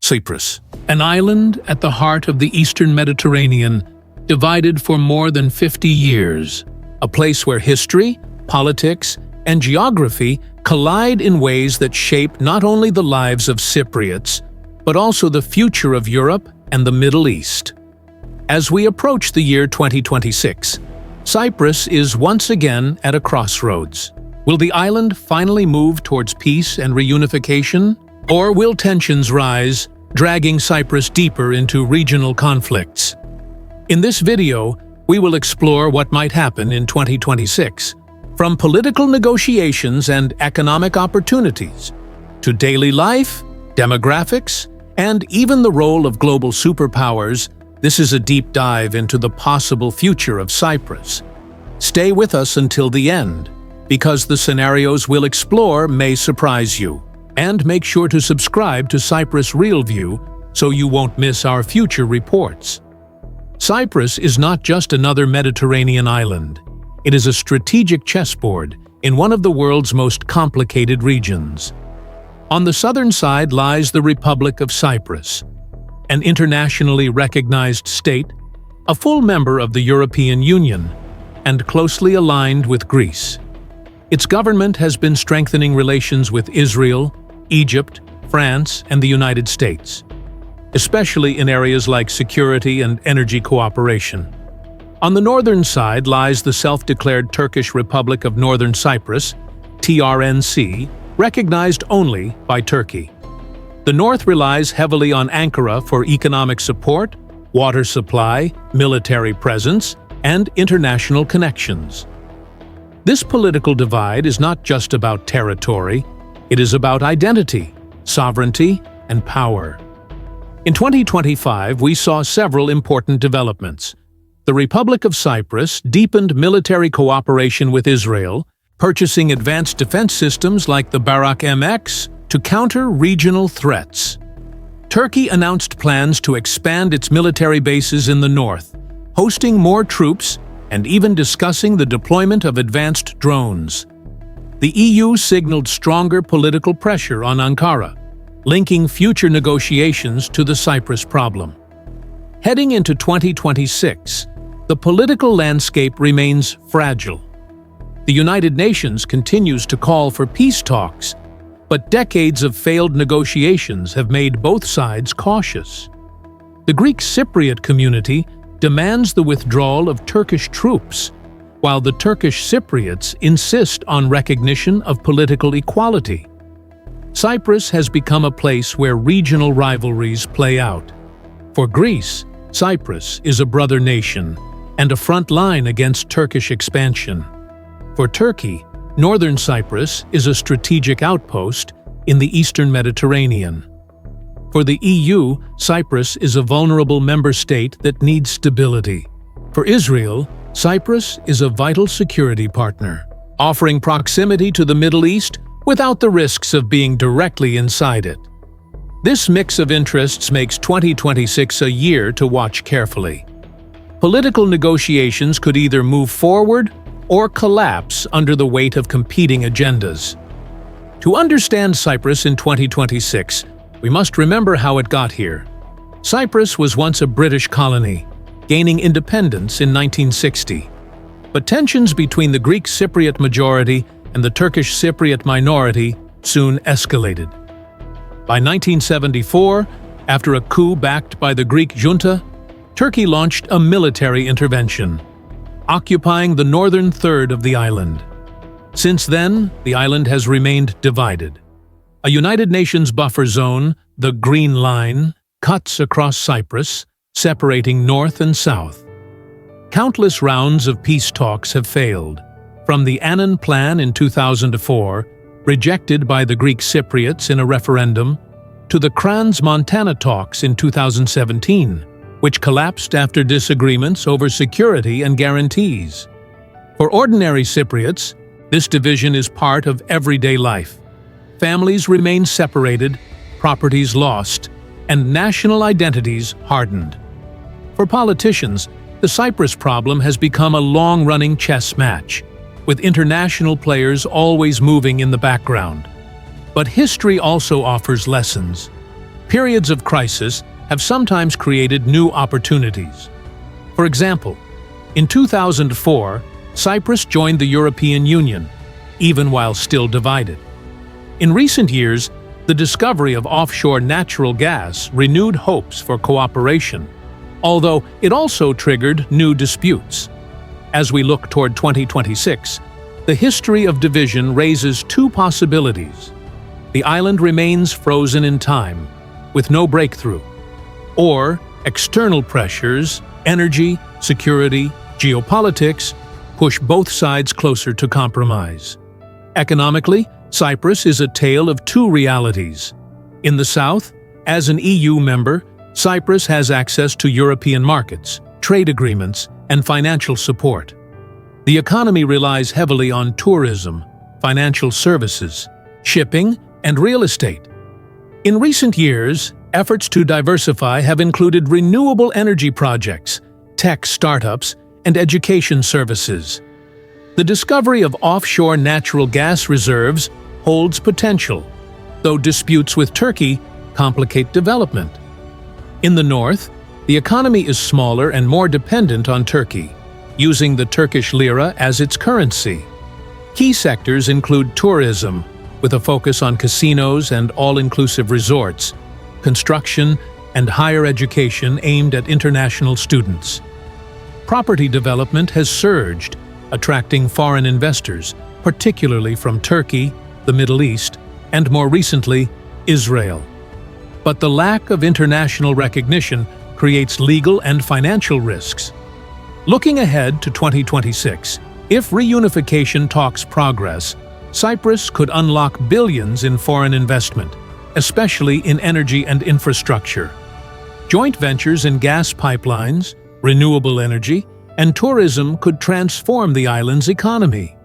Cyprus, an island at the heart of the Eastern Mediterranean, divided for more than 50 years, a place where history, politics, and geography collide in ways that shape not only the lives of Cypriots, but also the future of Europe and the Middle East. As we approach the year 2026, Cyprus is once again at a crossroads. Will the island finally move towards peace and reunification? Or will tensions rise, dragging Cyprus deeper into regional conflicts? In this video, we will explore what might happen in 2026, from political negotiations and economic opportunities, to daily life, demographics, and even the role of global superpowers. This is a deep dive into the possible future of Cyprus. Stay with us until the end, because the scenarios we'll explore may surprise you. And make sure to subscribe to Cyprus Real View so you won't miss our future reports. Cyprus is not just another Mediterranean island. It is a strategic chessboard in one of the world's most complicated regions. On the southern side lies the Republic of Cyprus, an internationally recognized state, a full member of the European Union, and closely aligned with Greece. Its government has been strengthening relations with Israel, Egypt, France, and the United States, especially in areas like security and energy cooperation. On the northern side lies the self-declared Turkish Republic of Northern Cyprus, TRNC, recognized only by Turkey. The north relies heavily on Ankara for economic support, water supply, military presence, and international connections. This political divide is not just about territory, it is about identity, sovereignty, and power. In 2025, we saw several important developments. The Republic of Cyprus deepened military cooperation with Israel, purchasing advanced defense systems like the Barak MX to counter regional threats. Turkey announced plans to expand its military bases in the north, hosting more troops and even discussing the deployment of advanced drones. The EU signaled stronger political pressure on Ankara, linking future negotiations to the Cyprus problem. Heading into 2026, the political landscape remains fragile. The United Nations continues to call for peace talks, but decades of failed negotiations have made both sides cautious. The Greek Cypriot community demands the withdrawal of Turkish troops, while the Turkish Cypriots insist on recognition of political equality. Cyprus has become a place where regional rivalries play out. For Greece, Cyprus is a brother nation and a front line against Turkish expansion. For Turkey, Northern Cyprus is a strategic outpost in the Eastern Mediterranean. For the EU, Cyprus is a vulnerable member state that needs stability. For Israel, Cyprus is a vital security partner, offering proximity to the Middle East without the risks of being directly inside it. This mix of interests makes 2026 a year to watch carefully. Political negotiations could either move forward or collapse under the weight of competing agendas. To understand Cyprus in 2026, we must remember how it got here. Cyprus was once a British colony, gaining independence in 1960. But tensions between the Greek Cypriot majority and the Turkish Cypriot minority soon escalated. By 1974, after a coup backed by the Greek junta, Turkey launched a military intervention, occupying the northern third of the island. Since then, the island has remained divided. A United Nations buffer zone, the Green Line, cuts across Cyprus, separating north and south. Countless rounds of peace talks have failed, from the Annan Plan in 2004, rejected by the Greek Cypriots in a referendum, to the Crans-Montana talks in 2017, which collapsed after disagreements over security and guarantees. For ordinary Cypriots, this division is part of everyday life. Families remain separated, properties lost, and national identities hardened. For politicians, the Cyprus problem has become a long-running chess match, with international players always moving in the background. But history also offers lessons. Periods of crisis have sometimes created new opportunities. For example, in 2004, Cyprus joined the European Union, even while still divided. In recent years, the discovery of offshore natural gas renewed hopes for cooperation, although it also triggered new disputes. As we look toward 2026, the history of division raises two possibilities. The island remains frozen in time, with no breakthrough, or external pressures, energy, security, geopolitics, push both sides closer to compromise. Economically, Cyprus is a tale of two realities. In the south, as an EU member, Cyprus has access to European markets, trade agreements, and financial support. The economy relies heavily on tourism, financial services, shipping, and real estate. In recent years, efforts to diversify have included renewable energy projects, tech startups, and education services. The discovery of offshore natural gas reserves holds potential, though disputes with Turkey complicate development. In the north, the economy is smaller and more dependent on Turkey, using the Turkish lira as its currency. Key sectors include tourism, with a focus on casinos and all-inclusive resorts, construction, and higher education aimed at international students. Property development has surged, attracting foreign investors, particularly from Turkey, the Middle East, and more recently, Israel. But the lack of international recognition creates legal and financial risks. Looking ahead to 2026, if reunification talks progress, Cyprus could unlock billions in foreign investment, especially in energy and infrastructure. Joint ventures in gas pipelines, renewable energy, and tourism could transform the island's economy.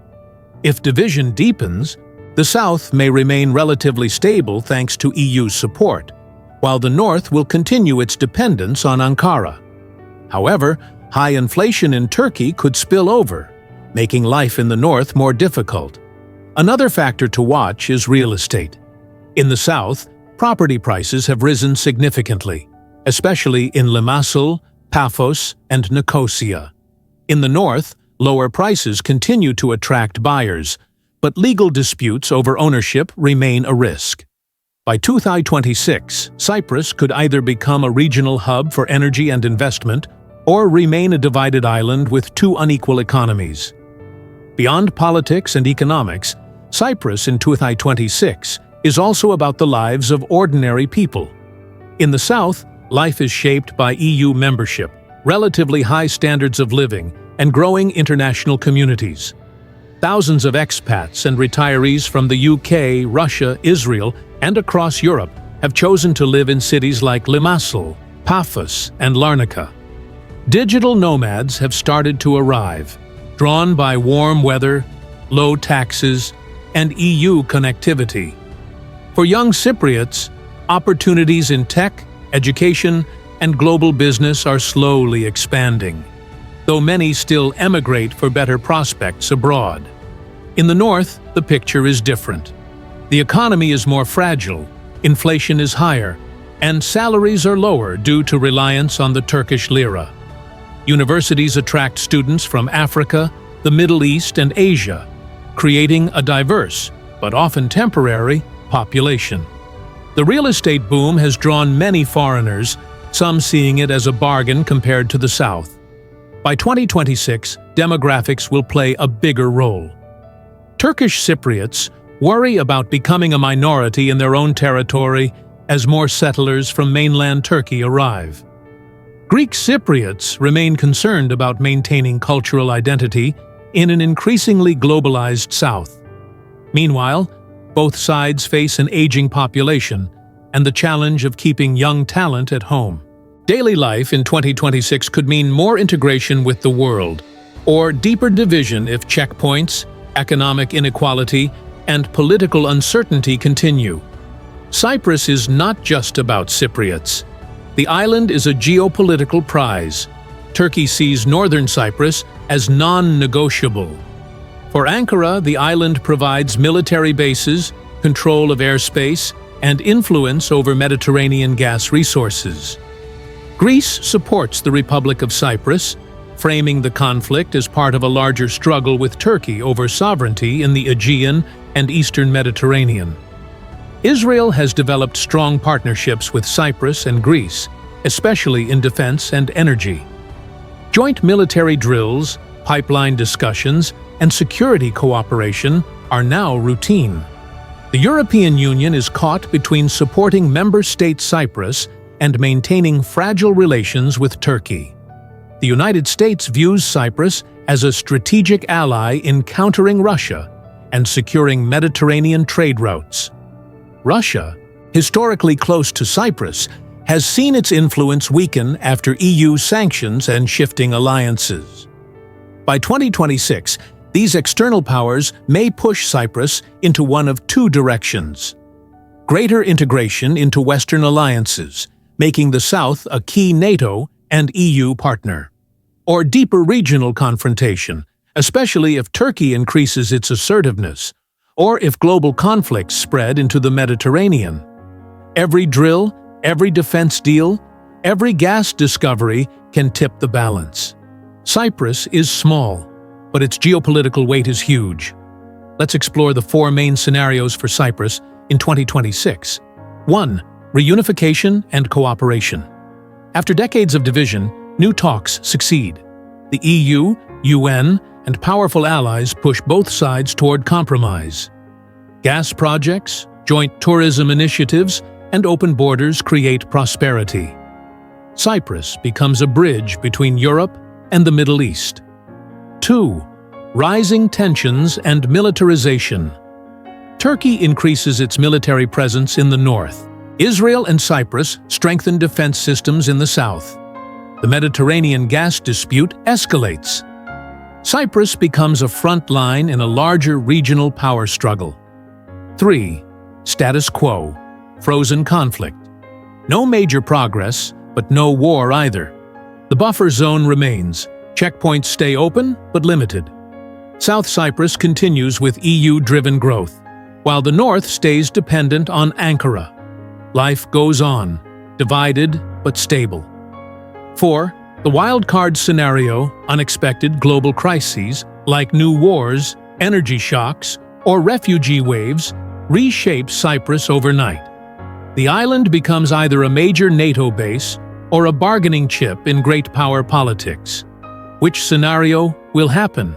If division deepens, the south may remain relatively stable thanks to EU support, while the north will continue its dependence on Ankara. However, high inflation in Turkey could spill over, making life in the north more difficult. Another factor to watch is real estate. In the south, property prices have risen significantly, especially in Limassol, Paphos, and Nicosia. In the north, lower prices continue to attract buyers, but legal disputes over ownership remain a risk. By 2026, Cyprus could either become a regional hub for energy and investment or remain a divided island with two unequal economies. Beyond politics and economics, Cyprus in 2026 is also about the lives of ordinary people. In the south, life is shaped by EU membership, relatively high standards of living, and growing international communities. Thousands of expats and retirees from the UK, Russia, Israel, and across Europe have chosen to live in cities like Limassol, Paphos, and Larnaca. Digital nomads have started to arrive, drawn by warm weather, low taxes, and EU connectivity. For young Cypriots, opportunities in tech, education, and global business are slowly expanding, though many still emigrate for better prospects abroad. In the north, the picture is different. The economy is more fragile, inflation is higher, and salaries are lower due to reliance on the Turkish lira. Universities attract students from Africa, the Middle East, and Asia, creating a diverse, but often temporary, population. The real estate boom has drawn many foreigners, some seeing it as a bargain compared to the south. By 2026, demographics will play a bigger role. Turkish Cypriots worry about becoming a minority in their own territory as more settlers from mainland Turkey arrive. Greek Cypriots remain concerned about maintaining cultural identity in an increasingly globalized South. Meanwhile, both sides face an aging population and the challenge of keeping young talent at home. Daily life in 2026 could mean more integration with the world, or deeper division if checkpoints, economic inequality, and political uncertainty continue. Cyprus is not just about Cypriots. The island is a geopolitical prize. Turkey sees northern Cyprus as non-negotiable. For Ankara, the island provides military bases, control of airspace, and influence over Mediterranean gas resources. Greece supports the Republic of Cyprus, framing the conflict as part of a larger struggle with Turkey over sovereignty in the Aegean and Eastern Mediterranean. Israel has developed strong partnerships with Cyprus and Greece, especially in defense and energy. Joint military drills, pipeline discussions, and security cooperation are now routine. The European Union is caught between supporting member state Cyprus and maintaining fragile relations with Turkey. The United States views Cyprus as a strategic ally in countering Russia and securing Mediterranean trade routes. Russia, historically close to Cyprus, has seen its influence weaken after EU sanctions and shifting alliances. By 2026, these external powers may push Cyprus into one of two directions: greater integration into Western alliances, making the South a key NATO and EU partner, or deeper regional confrontation, especially if Turkey increases its assertiveness, or if global conflicts spread into the Mediterranean. Every drill, every defense deal, every gas discovery can tip the balance. Cyprus is small, but its geopolitical weight is huge. Let's explore the four main scenarios for Cyprus in 2026. 1. Reunification and cooperation. After decades of division, new talks succeed. The EU, UN, and powerful allies push both sides toward compromise. Gas projects, joint tourism initiatives, and open borders create prosperity. Cyprus becomes a bridge between Europe and the Middle East. 2. Rising tensions and militarization. Turkey increases its military presence in the north. Israel and Cyprus strengthen defense systems in the south. The Mediterranean gas dispute escalates. Cyprus becomes a front line in a larger regional power struggle. 3. Status quo. Frozen conflict. No major progress, but no war either. The buffer zone remains. Checkpoints stay open, but limited. South Cyprus continues with EU-driven growth, while the north stays dependent on Ankara. Life goes on, divided but stable. 4. The wildcard scenario, unexpected global crises, like new wars, energy shocks, or refugee waves, reshape Cyprus overnight. The island becomes either a major NATO base or a bargaining chip in great power politics. Which scenario will happen?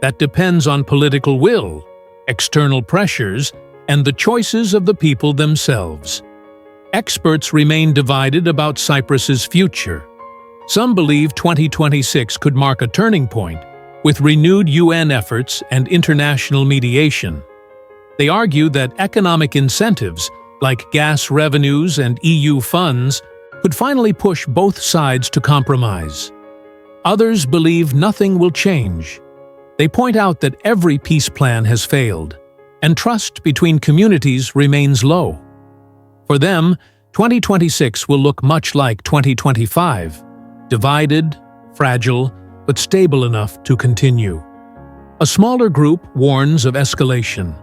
That depends on political will, external pressures, and the choices of the people themselves. Experts remain divided about Cyprus's future. Some believe 2026 could mark a turning point, with renewed UN efforts and international mediation. They argue that economic incentives, like gas revenues and EU funds, could finally push both sides to compromise. Others believe nothing will change. They point out that every peace plan has failed, and trust between communities remains low. For them, 2026 will look much like 2025, divided, fragile, but stable enough to continue. A smaller group warns of escalation.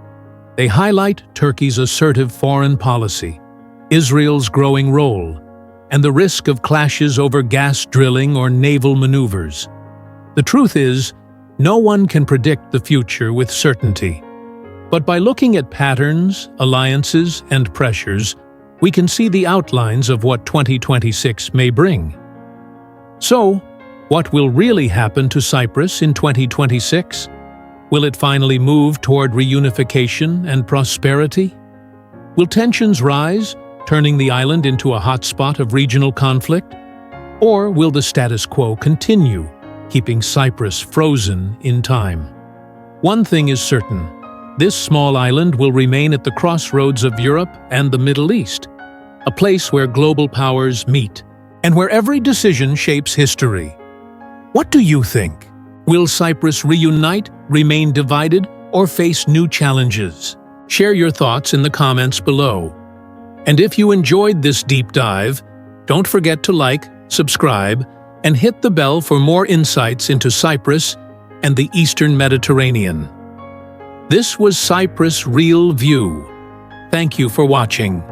They highlight Turkey's assertive foreign policy, Israel's growing role, and the risk of clashes over gas drilling or naval maneuvers. The truth is, no one can predict the future with certainty. But by looking at patterns, alliances, and pressures, we can see the outlines of what 2026 may bring. So, what will really happen to Cyprus in 2026? Will it finally move toward reunification and prosperity? Will tensions rise, turning the island into a hotspot of regional conflict? Or will the status quo continue, keeping Cyprus frozen in time? One thing is certain: this small island will remain at the crossroads of Europe and the Middle East, a place where global powers meet, and where every decision shapes history. What do you think? Will Cyprus reunite, remain divided, or face new challenges? Share your thoughts in the comments below. And if you enjoyed this deep dive, don't forget to like, subscribe, and hit the bell for more insights into Cyprus and the Eastern Mediterranean. This was Cyprus Real View. Thank you for watching.